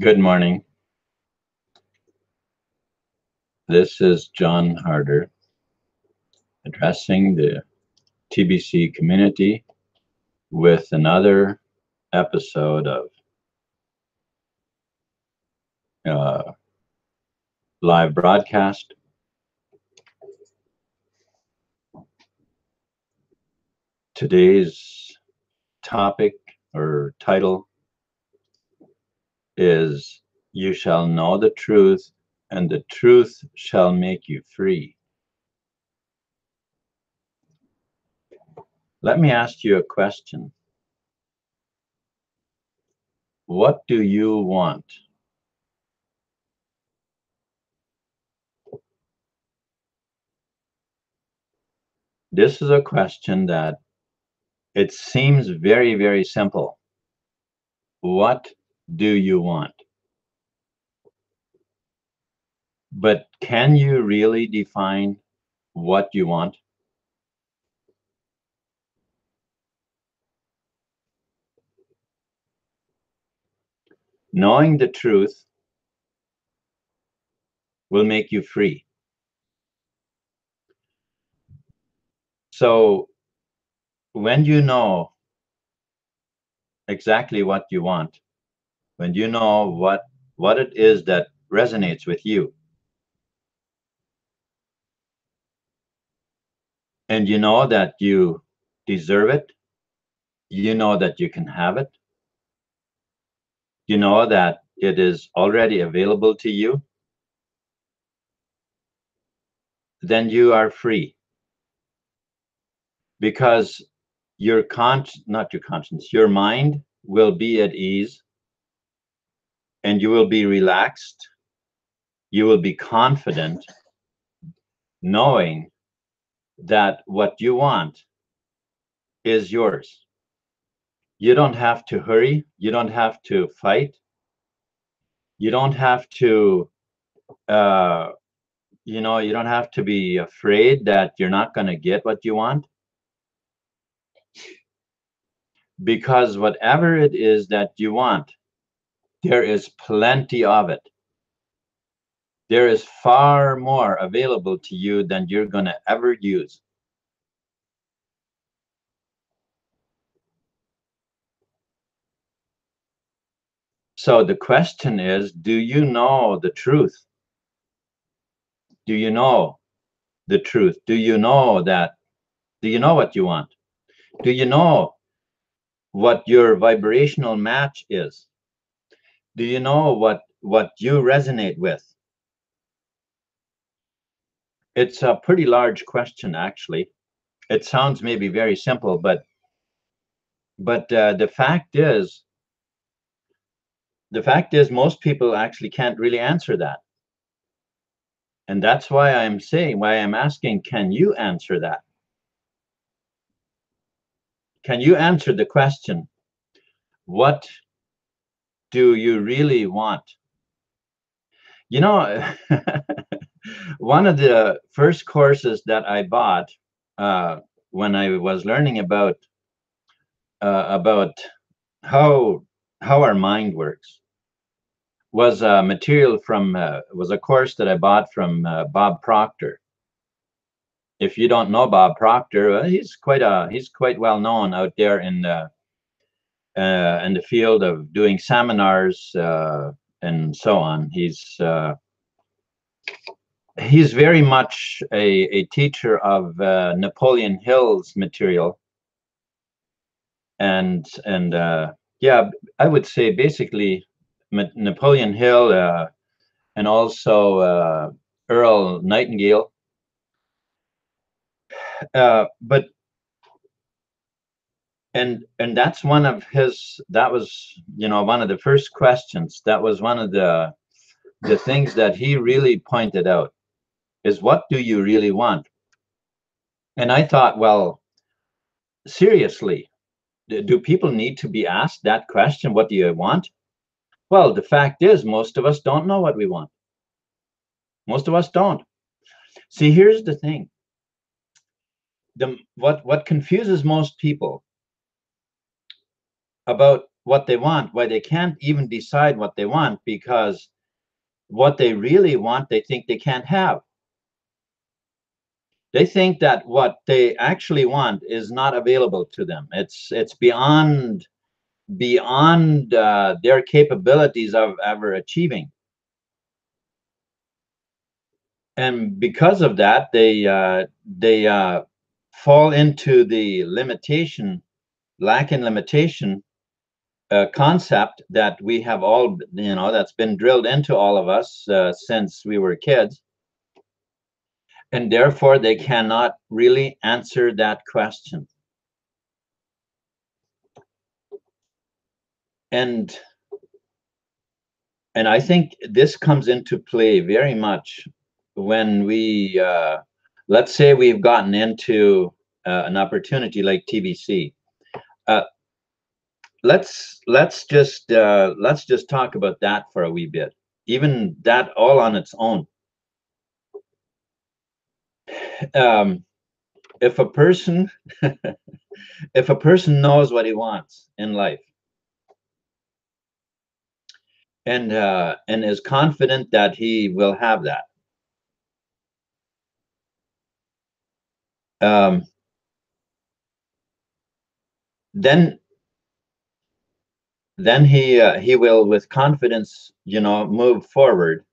Good morning. This is John Harder addressing the TBC community with another episode of uh, live broadcast. Today's topic or title is You Shall Know the Truth, and the Truth Shall Make You Free. Let me ask you a question. What do you want? This is a question that it seems very, very simple. What do you want? But can you really define what you want? Knowing the truth will make you free. So when you know exactly what you want, when you know what it is that resonates with you, and you know that you deserve it, you know that you can have it, you know that it is already available to you, then you are free. Because not your conscience, your mind will be at ease, and you will be relaxed. You will be confident, knowing that what you want is yours. You don't have to hurry. You don't have to fight. You don't have to, uh, you don't have to be afraid that you're not going to get what you want. Because whatever it is that you want, there is plenty of it. There is far more available to you than you're going to ever use. So the question is, do you know the truth? Do you know the truth? Do you know that? Do you know what you want? Do you know what your vibrational match is? Do you know what you resonate with? It's a pretty large question, actually. It sounds maybe very simple, but the fact is most people actually can't really answer that. And that's why I'm asking, can you answer that? Can you answer the question, what do you really want? You know, one of the first courses that I bought when I was learning about how our mind works was a material from was a course that I bought from Bob Proctor. If you don't know Bob Proctor, he's quite well known out there in the field of doing seminars and so on. He's very much a teacher of Napoleon Hill's material, and yeah, I would say basically Napoleon Hill and also Earl Nightingale. But and that's one of his. That was one of the first questions. That was one of the things that he really pointed out is, what do you really want? And I thought, well, seriously, do people need to be asked that question? What do you want? Well, the fact is, most of us don't know what we want. Most of us don't. See, here's the thing. What confuses most people about what they want, why they can't even decide what they want, because what they really want, they think they can't have. They think that what they actually want is not available to them. It's beyond their capabilities of ever achieving. And because of that, they fall into the lack in limitation concept that we have all, that's been drilled into all of us since we were kids. And therefore, they cannot really answer that question. And I think this comes into play very much when we, let's say we've gotten into an opportunity like TVC. Let's just talk about that for a wee bit. Even that all on its own. If a person if a person knows what he wants in life, and is confident that he will have that, then he will with confidence, move forward,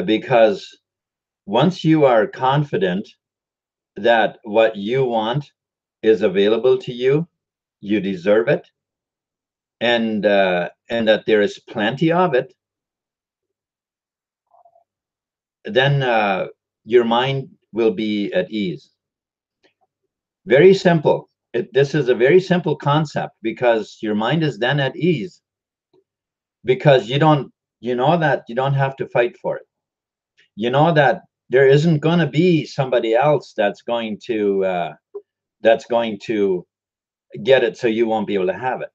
because once you are confident that what you want is available to you, you deserve it, and that there is plenty of it, then your mind will be at ease. Very simple. This is a very simple concept, because your mind is then at ease, because you know that you don't have to fight for it. You know that there isn't going to be somebody else that's going to get it, so you won't be able to have it.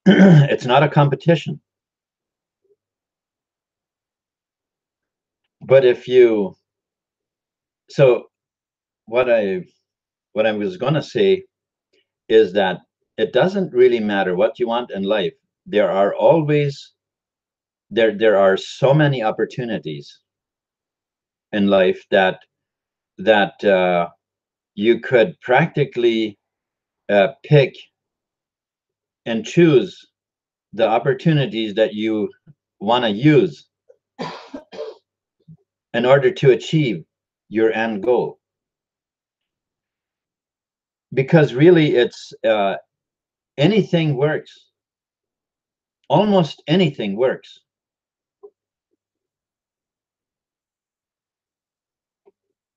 It's not a competition. But so what I was going to say is that it doesn't really matter what you want in life. There are so many opportunities in life that you could practically pick and choose the opportunities that you want to use in order to achieve your end goal. Because really, it's anything works. Almost anything works.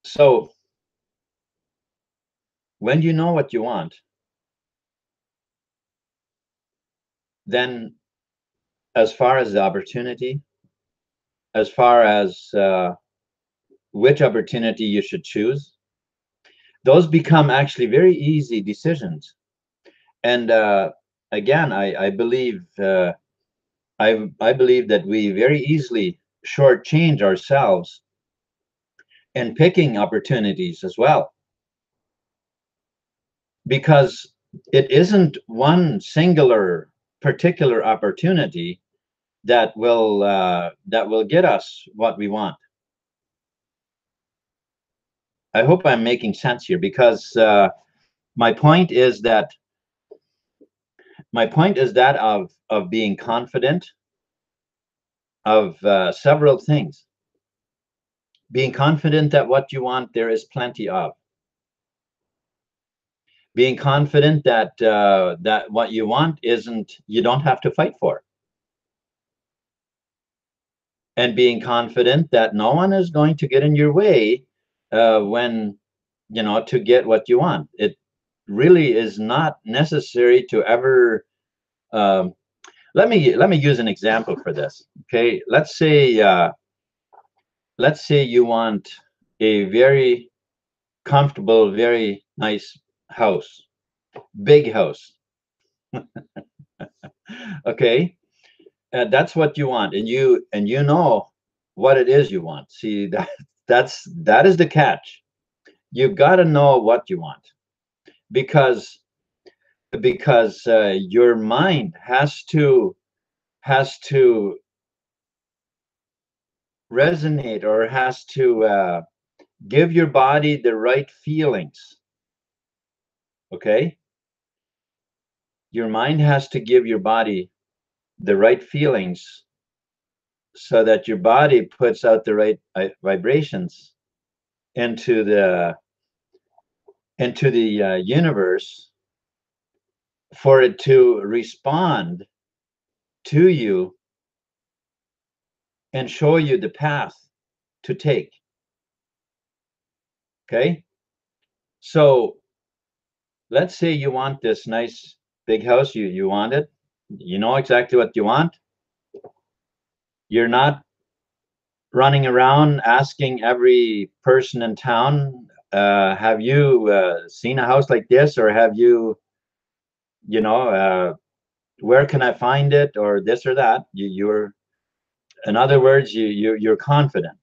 So when you know what you want, then as far as the opportunity, as far as which opportunity you should choose, those become actually very easy decisions. And again, I believe I believe that we very easily shortchange ourselves in picking opportunities as well, because it isn't one singular particular opportunity that will get us what we want. I hope I'm making sense here, because my point is that of being confident of several things. Being confident that what you want, there is plenty of. Being confident that that what you want you don't have to fight for. And being confident that no one is going to get in your way when, to get what you want. It really is not necessary to ever. Let me use an example for this. Okay, let's say you want a very comfortable, very nice house, big house. Okay, that's what you want, and you know what it is you want. See, that is the catch. You've got to know what you want, because because your mind has to resonate, or has to give your body the right feelings. Okay, your mind has to give your body the right feelings so that your body puts out the right vibrations into the universe, for it to respond to you and show you the path to take. Okay, so let's say you want this nice big house. You want it, you know exactly what you want. You're not running around asking every person in town, have you seen a house like this, or have you, where can I find it, or this or that. You're, in other words, you're confident.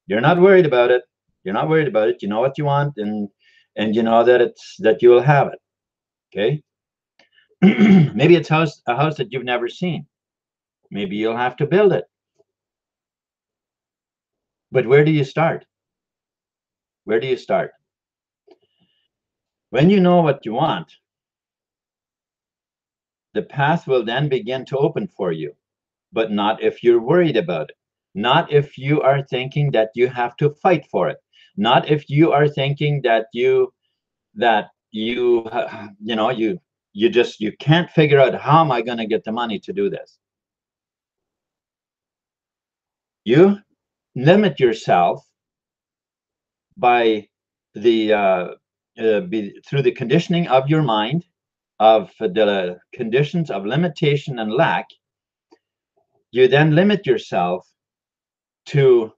You're not worried about it. You're not worried about it. You know what you want, and you know that you will have it. Okay. Maybe it's a house that you've never seen. Maybe you'll have to build it. But where do you start? Where do you start? When you know what you want, the path will then begin to open for you, but not if you're worried about it. Not if you are thinking that you have to fight for it. Not if you are thinking that you can't figure out, how am I going to get the money to do this. You limit yourself by through the conditioning of your mind, of the conditions of limitation and lack. You then limit yourself to,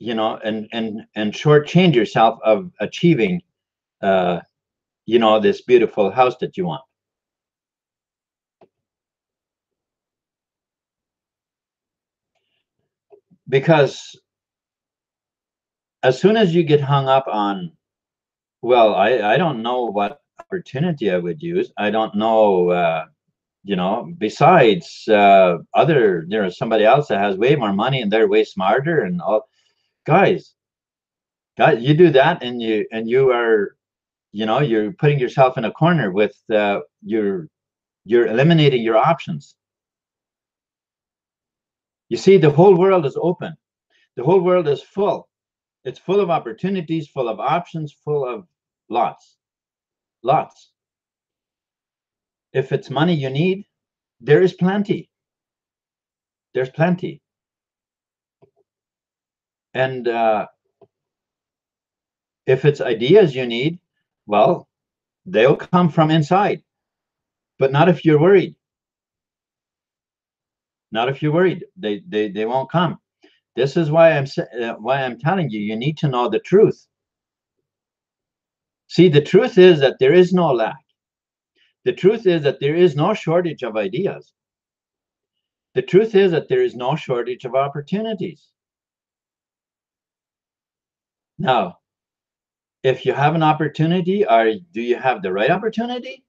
and shortchange yourself of achieving this beautiful house that you want. Because as soon as you get hung up on, well, I don't know what opportunity I would use. I don't know, besides somebody else that has way more money and they're way smarter and all. Guys, you do that, and you are, you're putting yourself in a corner with you're eliminating your options. You see, the whole world is open. The whole world is full. It's full of opportunities, full of options, full of lots. If it's money you need, there is plenty. There's plenty. And if it's ideas you need, well, they'll come from inside. But not if you're worried. Not if you're worried. They won't come. This is why I'm telling you, you need to know the truth. See, the truth is that there is no lack. The truth is that there is no shortage of ideas. The truth is that there is no shortage of opportunities. Now, if you have an opportunity, do you have the right opportunity?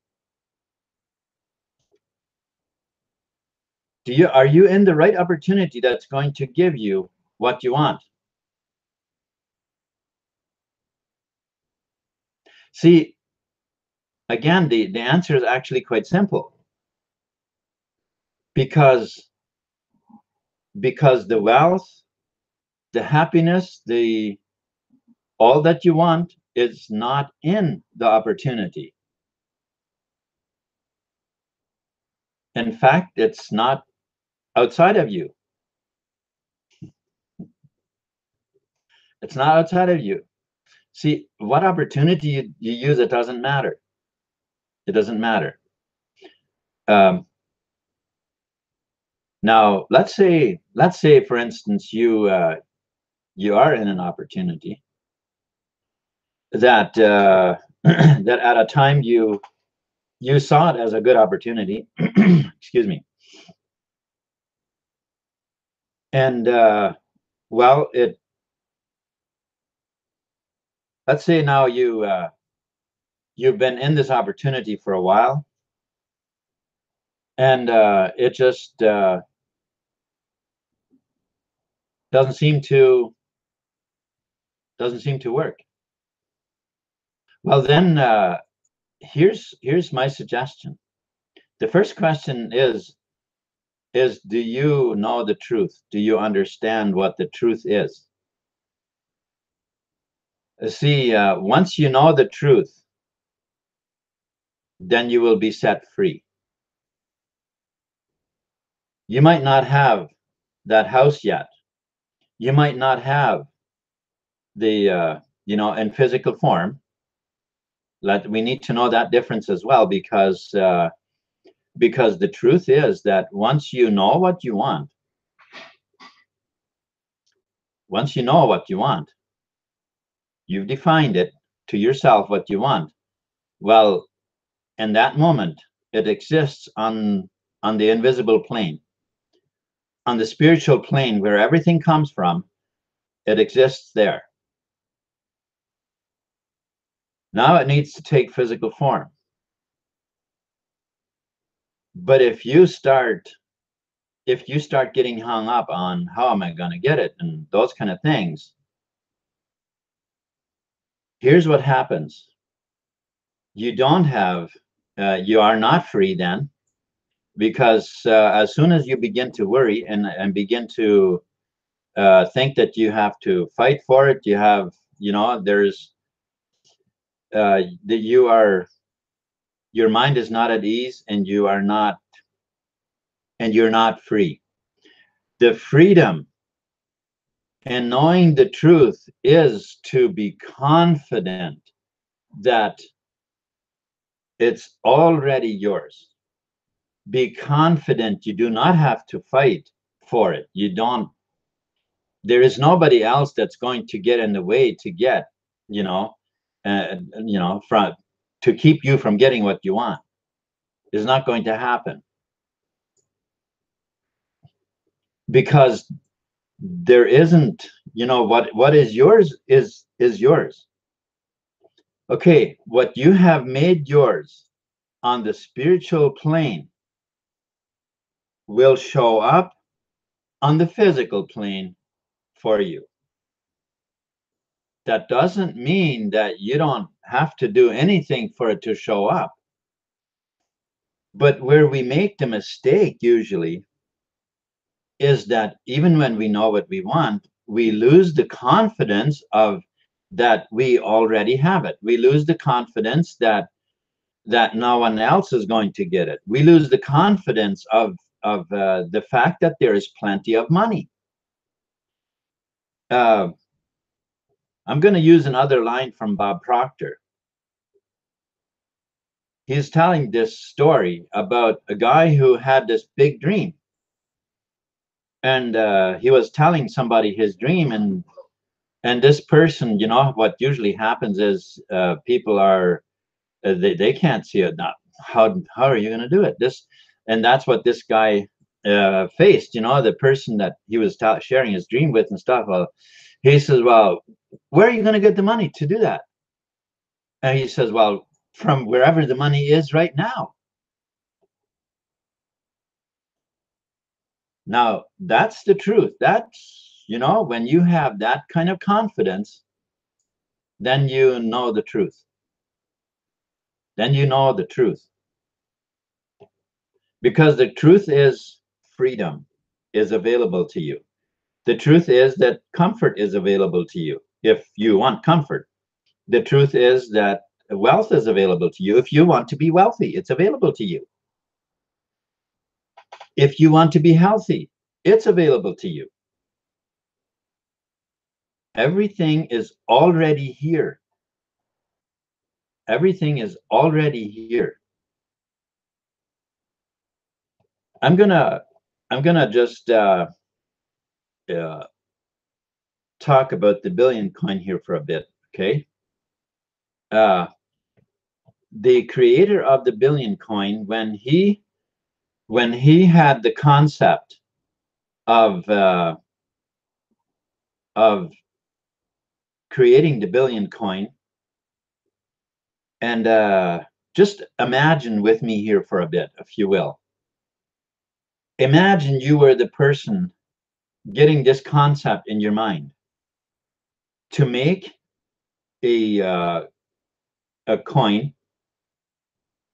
Are you in the right opportunity that's going to give you what you want? See, again, the answer is actually quite simple. Because the wealth, the happiness, all that you want is not in the opportunity. In fact, it's not outside of you. It's not outside of you. See, what opportunity you use, it doesn't matter. It doesn't matter. Now, let's say, for instance, you are in an opportunity that that at a time you saw it as a good opportunity. Excuse me. And well, let's say now you you've been in this opportunity for a while, and it just doesn't seem to work. Well, then here's my suggestion. The first question is do you know the truth? Do you understand what the truth is? See, once you know the truth, then you will be set free. You might not have that house yet. You might not have the in physical form. We need to know that difference as well, because the truth is that once you know what you want, you've defined it to yourself what you want. Well, in that moment, it exists on the invisible plane, on the spiritual plane where everything comes from. It exists there. Now it needs to take physical form. But if you start getting hung up on how am I going to get it and those kind of things, here's what happens. You are not free then, because as soon as you begin to worry and begin to think that you have to fight for it, there's that your mind is not at ease, and you're not free. The freedom and knowing the truth is to be confident that it's already yours. Be confident you do not have to fight for it. There is nobody else that's going to get in the way to get, to keep you from getting what you want. It's not going to happen, because there isn't, what is yours is yours. Okay, what you have made yours on the spiritual plane will show up on the physical plane for you. That doesn't mean that you don't have to do anything for it to show up. But where we make the mistake usually is that even when we know what we want, we lose the confidence of that we already have it. We lose the confidence that no one else is going to get it. We lose the confidence of the fact that there is plenty of money. I'm going to use another line from Bob Proctor. He's telling this story about a guy who had this big dream. And he was telling somebody his dream, and this person, what usually happens is people are, they can't see it. Now, how are you going to do it? And that's what this guy faced, the person that he was sharing his dream with and stuff. Well, he says, well, where are you going to get the money to do that? And he says, well, from wherever the money is right now. Now, that's the truth. That's, when you have that kind of confidence, then you know the truth. Then you know the truth. Because the truth is freedom is available to you. The truth is that comfort is available to you if you want comfort. The truth is that wealth is available to you. If you want to be wealthy, it's available to you. If you want to be healthy, it's available to you. Everything is already here. Everything is already here. I'm gonna just talk about the billion coin here for a bit, okay? The creator of the billion coin, when he had the concept of creating the billion coin, And just imagine with me here for a bit, if you will. Imagine you were the person getting this concept in your mind to make a a coin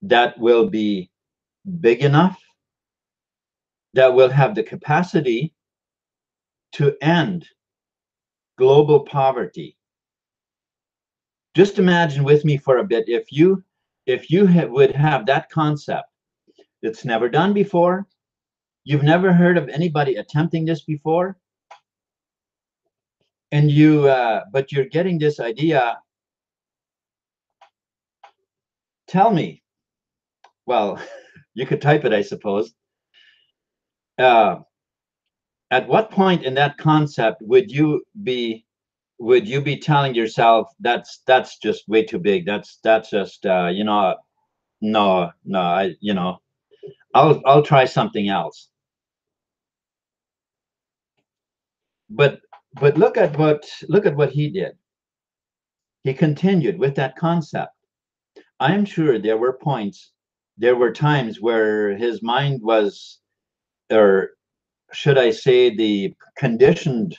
that will be big enough, that will have the capacity to end global poverty. Just imagine with me for a bit, if you would have that concept. It's never done before. You've never heard of anybody attempting this before, and but you're getting this idea. Tell me. Well, you could type it, I suppose. Uh, at what point in that concept would you be telling yourself that's just way too big? That's just no, I'll try something else. But look at what he did. He continued with that concept. I'm sure there were times where his mind was, or should I say, the conditioned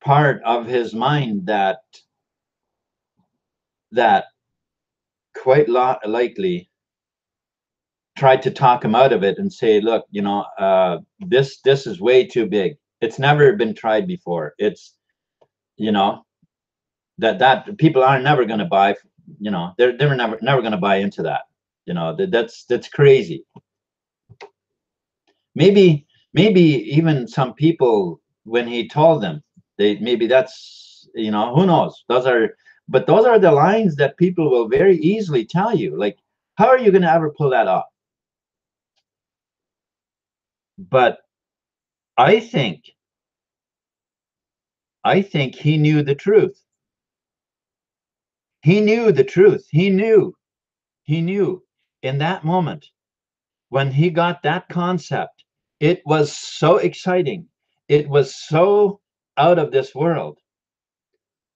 part of his mind that quite likely tried to talk him out of it and say, look, this is way too big. It's never been tried before. It's, you know, that people are never going to buy, they're never going to buy into that. That's crazy. Maybe even some people, when he told them, they maybe that's, who knows? But those are the lines that people will very easily tell you. Like, how are you going to ever pull that off? But I think he knew the truth. He knew the truth. He knew in that moment when he got that concept, it was so exciting. It was so out of this world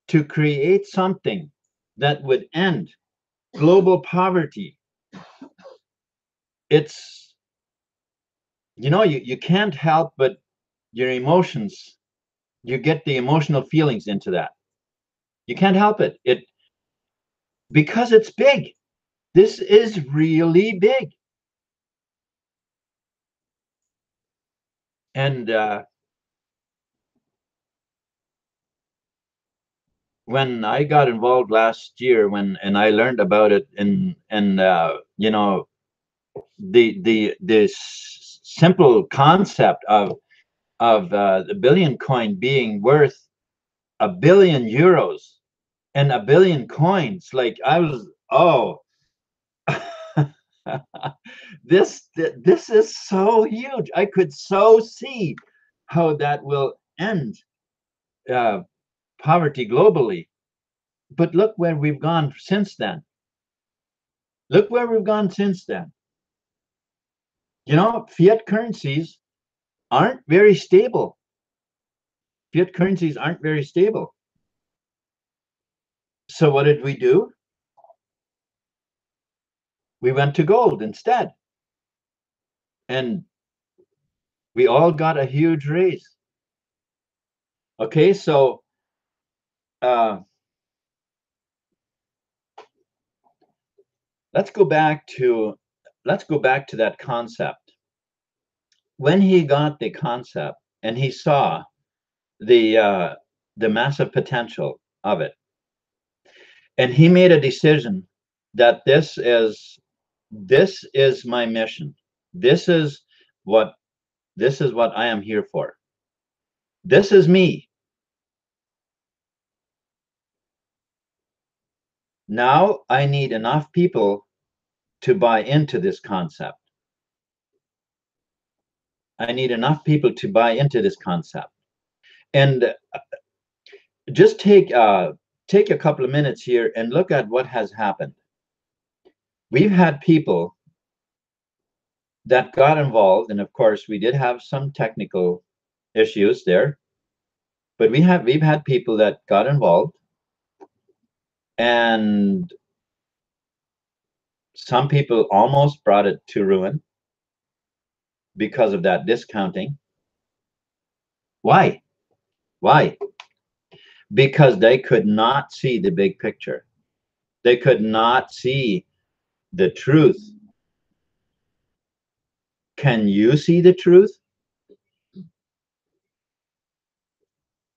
to create something that would end global poverty. It's, you can't help but your emotions, you get the emotional feelings into that. You can't help it. Because it's big. This is really big. And when I got involved last year, and I learned about it, and this simple concept of the billion coin being worth €1 billion and 1 billion coins, like I was, oh, this is so huge. I could so see how that will end uh, poverty globally. But look where we've gone since then. Look where we've gone since then. Fiat currencies aren't very stable. Fiat currencies aren't very stable. So what did we do? We went to gold instead. And we all got a huge raise. Okay, so uh, let's go back to that concept. When he got the concept and he saw the massive potential of it, and he made a decision that this is my mission. This is what I am here for. This is me. Now I need enough people to buy into this concept. I need enough people to buy into this concept. And just take a couple of minutes here and look at what has happened. We've had people that got involved, and of course we did have some technical issues there, but we've had people that got involved, and Some people almost brought it to ruin because of that discounting. Why? Why? Because they could not see the big picture. They could not see the truth. Can you see the truth?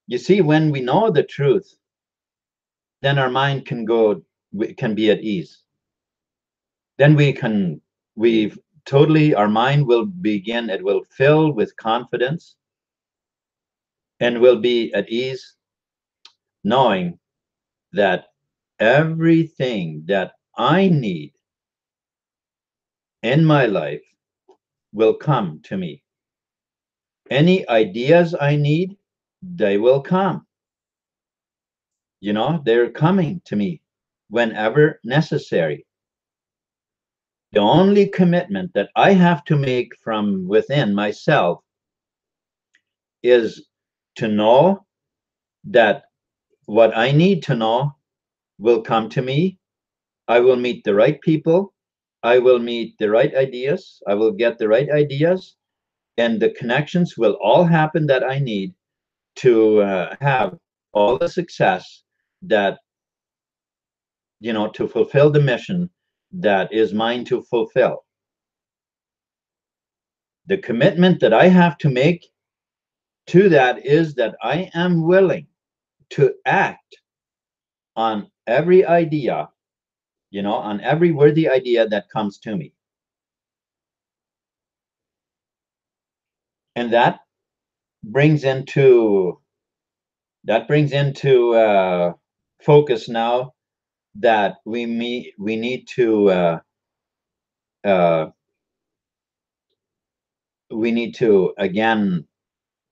You see, when we know the truth, then our mind can be at ease. Then our mind will begin, it will fill with confidence and will be at ease, knowing that everything that I need in my life will come to me. Any ideas I need, they will come. They're coming to me whenever necessary. The only commitment that I have to make from within myself is to know that what I need to know will come to me. I will meet the right people. I will meet the right ideas. I will get the right ideas, and the connections will all happen that I need to have all the success that, to fulfill the mission that is mine to fulfill. The commitment that I have to make to that is that I am willing to act on every idea, on every worthy idea that comes to me. And that brings into focus now that we need to again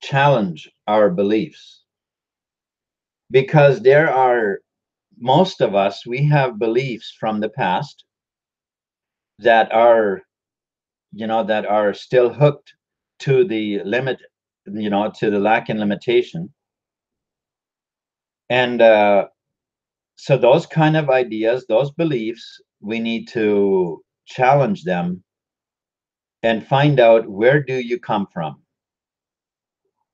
challenge our beliefs, because most of us, we have beliefs from the past that are still hooked to the limit, to the lack and limitation. And so those kind of ideas, those beliefs, we need to challenge them and find out, where do you come from?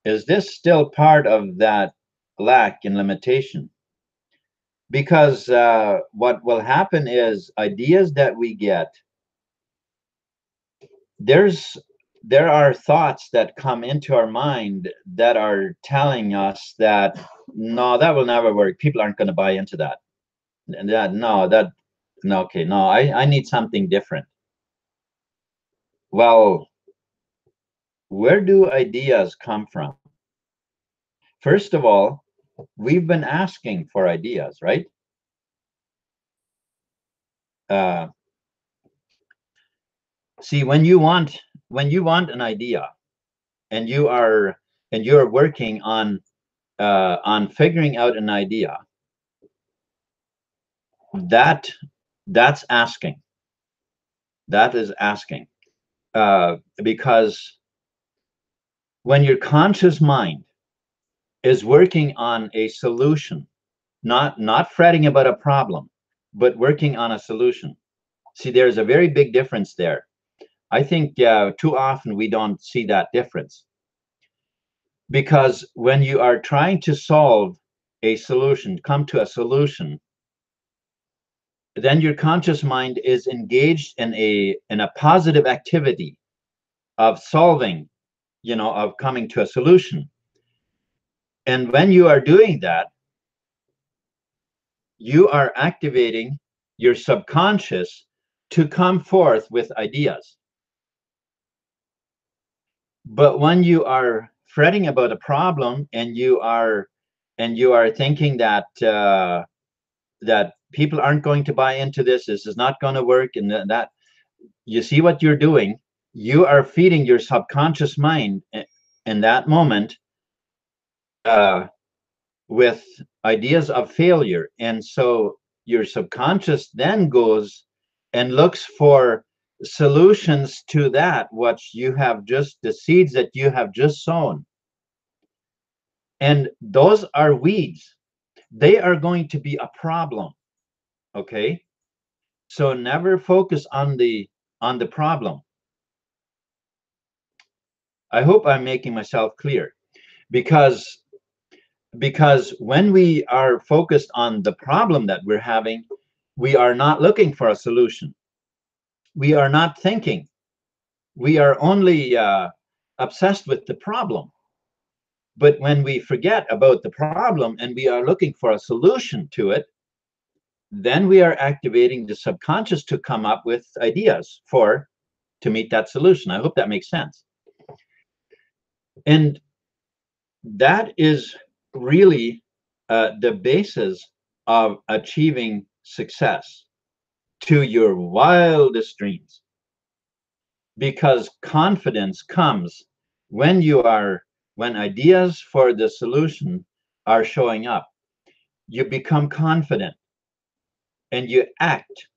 Is this still part of that lack and limitation? Because what will happen is, ideas that we get, there are thoughts that come into our mind that are telling us that, no, that will never work. People aren't going to buy into that. And okay, no, I need something different. Well, where do ideas come from? First of all, we've been asking for ideas, right? See, when you want an idea, and you're working on figuring out an idea, that's asking. That is asking, because when your conscious mind is working on a solution, not fretting about a problem, but working on a solution. See, there's a very big difference there. I think too often we don't see that difference, because when you are trying to solve a solution, come to a solution, then your conscious mind is engaged in a positive activity of solving, of coming to a solution. And when you are doing that, you are activating your subconscious to come forth with ideas. But when you are fretting about a problem, and you are thinking that that people aren't going to buy into this is not going to work, and that, you see what you're doing, you are feeding your subconscious mind in that moment with ideas of failure. And so your subconscious then goes and looks for solutions to that, what you have just, the seeds that you have just sown. And those are weeds. They are going to be a problem. Okay. So never focus on the problem. I hope I'm making myself clear, because when we are focused on the problem that we're having, we are not looking for a solution. We are not thinking. We are only obsessed with the problem. But when we forget about the problem and we are looking for a solution to it, then we are activating the subconscious to come up with ideas to meet that solution. I hope that makes sense. And that is really the basis of achieving success to your wildest dreams, because confidence comes when when ideas for the solution are showing up. You become confident and you act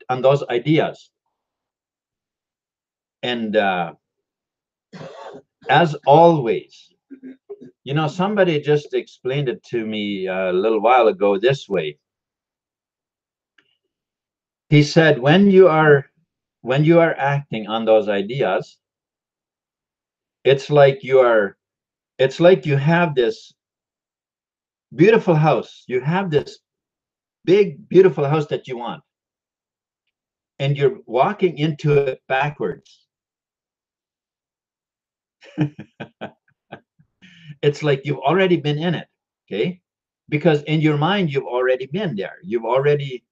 on those ideas. And as always, somebody just explained it to me a little while ago this way. He said, when you are acting on those ideas, it's like you have this beautiful house. You have this big, beautiful house that you want, and you're walking into it backwards. It's like you've already been in it, okay? Because in your mind, you've already been there. You've already,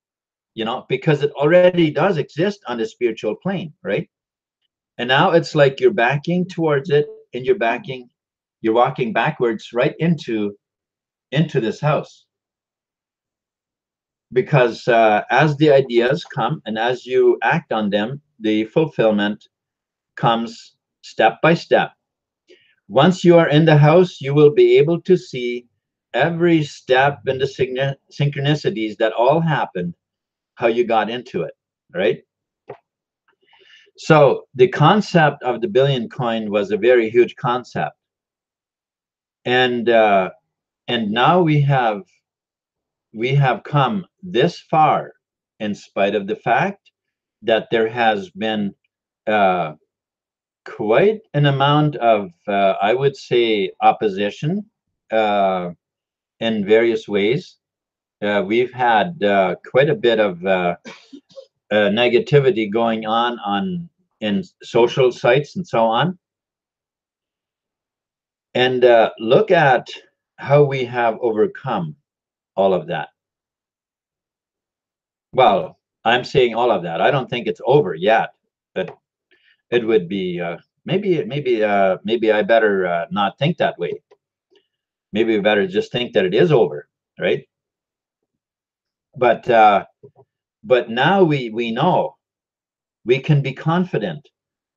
because it already does exist on the spiritual plane, right? And now it's like you're backing towards it, and you're walking backwards right into this house. Because as the ideas come and as you act on them, the fulfillment comes step by step. Once you are in the house, you will be able to see every step and the synchronicities that all happened, how you got into it, right? So the concept of the billion coin was a very huge concept. And now we have come this far, in spite of the fact that there has been uh, quite an amount of, I would say, opposition in various ways. We've had quite a bit of negativity going on in social sites and so on. And look at how we have overcome all of that. Well, I'm saying all of that. I don't think it's over yet, but it would be maybe I better not think that way. Maybe we better just think that it is over, right? But now we know, we can be confident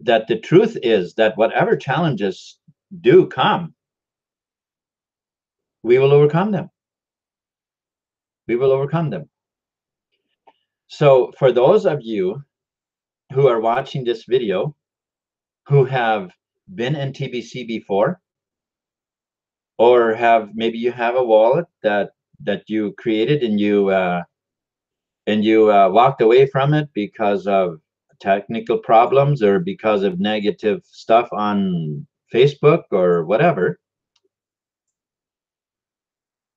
that the truth is that whatever challenges do come, we will overcome them. We will overcome them. So for those of you who are watching this video, who have been in TBC before, or maybe you have a wallet that you created and you walked away from it because of technical problems or because of negative stuff on Facebook or whatever,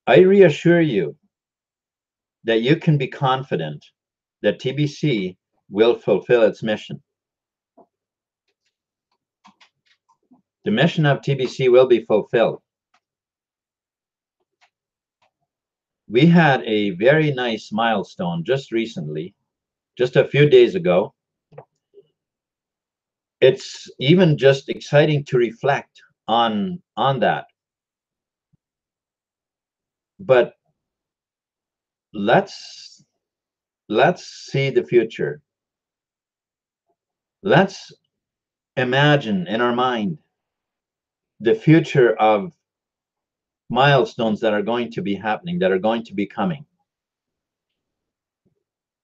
I reassure you that you can be confident that TBC will fulfill its mission. The mission of TBC will be fulfilled. We had a very nice milestone just recently, just a few days ago. It's even just exciting to reflect on that. But let's see the future. Let's imagine in our mind the future of milestones that are going to be happening, that are going to be coming.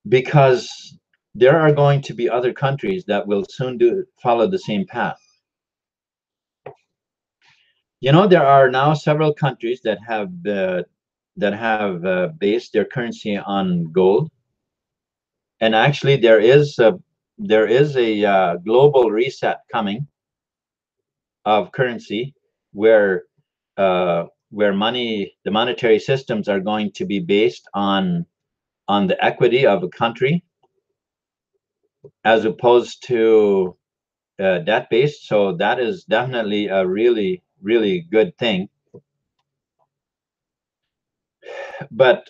Because there are going to be other countries that will soon follow the same path. There are now several countries that have based their currency on gold, And actually, there is a global reset coming of currency, where the monetary systems are going to be based on the equity of a country, as opposed to debt based. So that is definitely a really, really good thing. But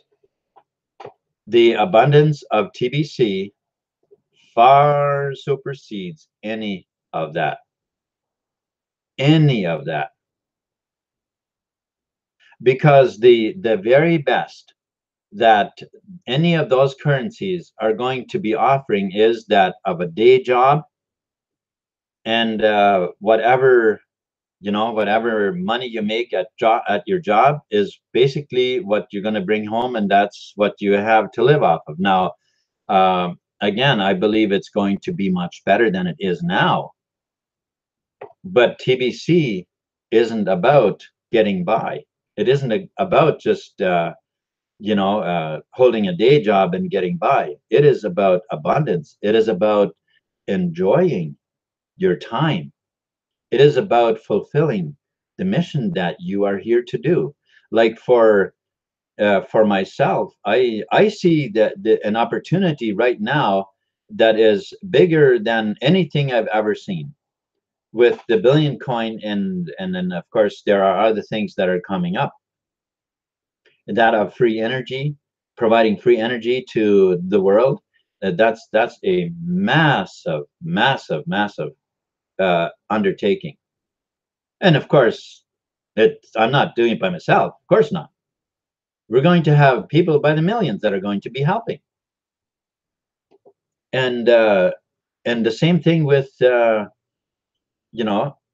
the abundance of TBC far supersedes of that, any of that, because the very best that any of those currencies are going to be offering is that of a day job, and whatever money you make at your job is basically what you're going to bring home, and that's what you have to live off of. Now, again, I believe it's going to be much better than it is now, but TBC isn't about getting by. It isn't about just holding a day job and getting by. It is about abundance. It is about enjoying your time. It is about fulfilling the mission that you are here to do. Like for myself, I see that an opportunity right now that is bigger than anything I've ever seen with the billion coin, and then of course there are other things that are coming up, that of free energy, providing free energy to the world. That's a massive, massive, massive undertaking. And of course, I'm not doing it by myself. Of course not. We're going to have people by the millions that are going to be helping. And the same thing with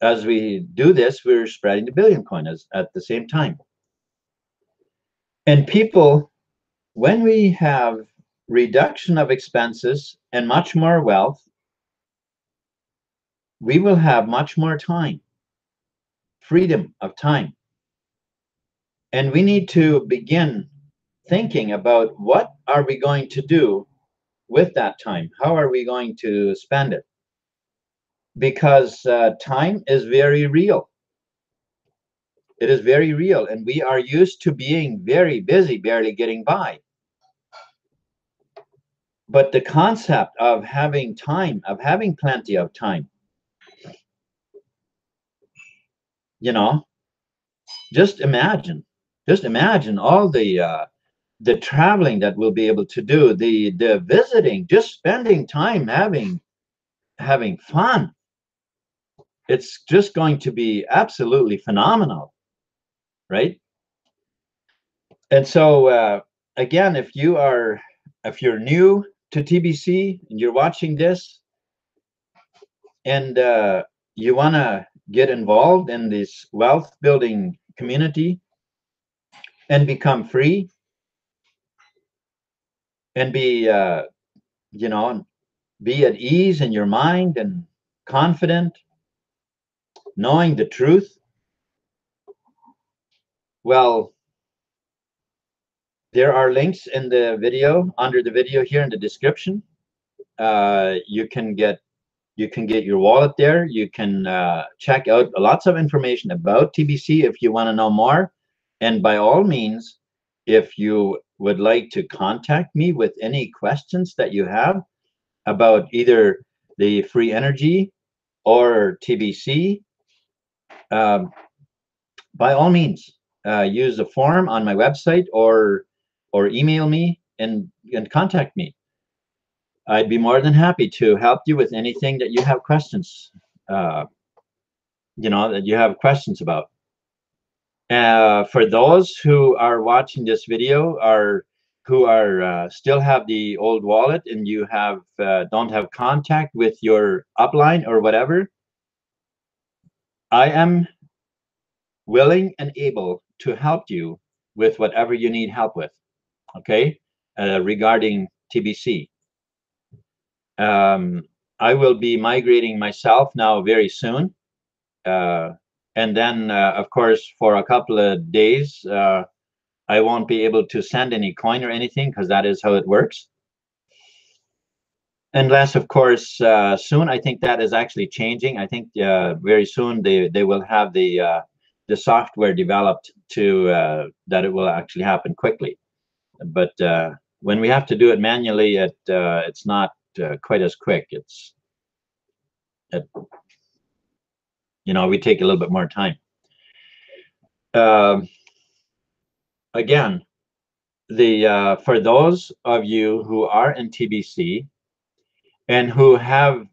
as we do this, we're spreading the billion coin at the same time. And people, when we have reduction of expenses and much more wealth, we will have much more time, freedom of time. And we need to begin thinking about what are we going to do with that time? How are we going to spend it? Because time is very real. It is very real, and we are used to being very busy, barely getting by. But the concept of having time, of having plenty of time, just imagine all the traveling that we'll be able to do, the visiting, just spending time having fun. It's just going to be absolutely phenomenal, right? And so again, if you're new to TBC and you're watching this, and you want to get involved in this wealth building community and become free and be at ease in your mind and confident, knowing the truth, well, there are links in the video, under the video here in the description. You can get your wallet there. You can check out lots of information about TBC if you want to know more. And by all means, if you would like to contact me with any questions that you have about either the free energy or TBC, by all means, use the form on my website or email me and contact me. I'd be more than happy to help you with anything that you have questions, that you have questions about. For those who are watching this video who are still have the old wallet and you don't have contact with your upline or whatever, I am willing and able to help you with whatever you need help with, okay, regarding TBC. I will be migrating myself now very soon. And then, of course, for a couple of days, I won't be able to send any coin or anything because that is how it works. unless of course soon. I think that is actually changing. I think very soon they will have the software developed to that it will actually happen quickly. But when we have to do it manually, it's not quite as quick. It, we take a little bit more time. Um Again, the for those of you who are in TBC and who have,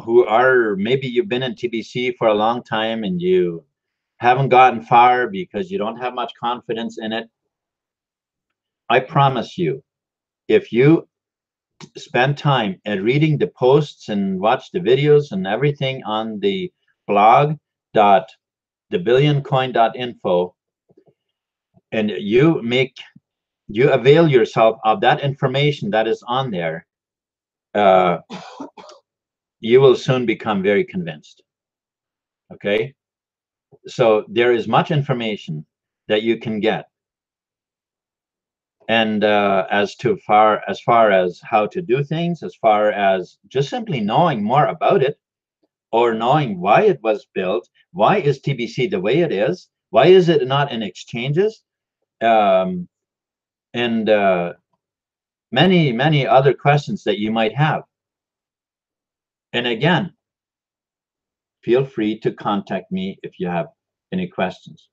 who are, maybe you've been in TBC for a long time and you haven't gotten far because you don't have much confidence in it. I promise you, if you spend time at reading the posts and watch the videos and everything on the blog dot thebillioncoin.info, and you avail yourself of that information that is on there, uh, you will soon become very convinced. Okay, so there is much information that you can get, and as far as how to do things, as far as just simply knowing more about it, or knowing why it was built, why is TBC the way it is, why is it not in exchanges, um, and many other questions that you might have. And again, feel free to contact me if you have any questions.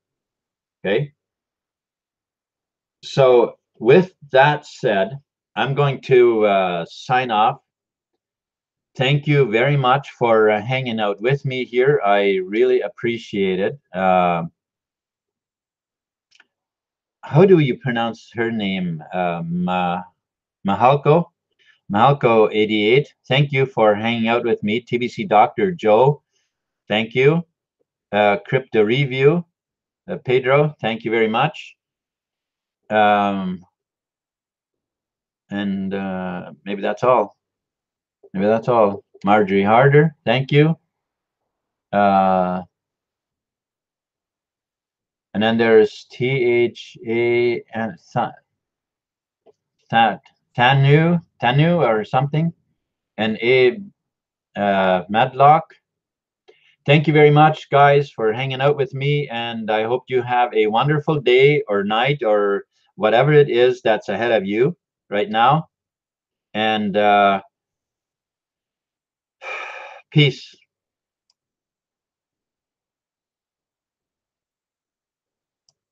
Okay, so with that said, I'm going to sign off. Thank you very much for hanging out with me here. I really appreciate it. How do you pronounce her name? Mahalko? Mahalko 88. Thank you for hanging out with me. TBC Dr. Joe, thank you. Crypto Review, Pedro, thank you very much. And maybe that's all. Maybe that's all. Marjorie Harder, thank you. And then there's THA and Tanu or something, and Abe Madlock. Thank you very much, guys, for hanging out with me, and I hope you have a wonderful day or night or whatever it is that's ahead of you right now. And peace.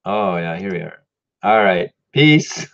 Oh, yeah, here we are. All right. Peace.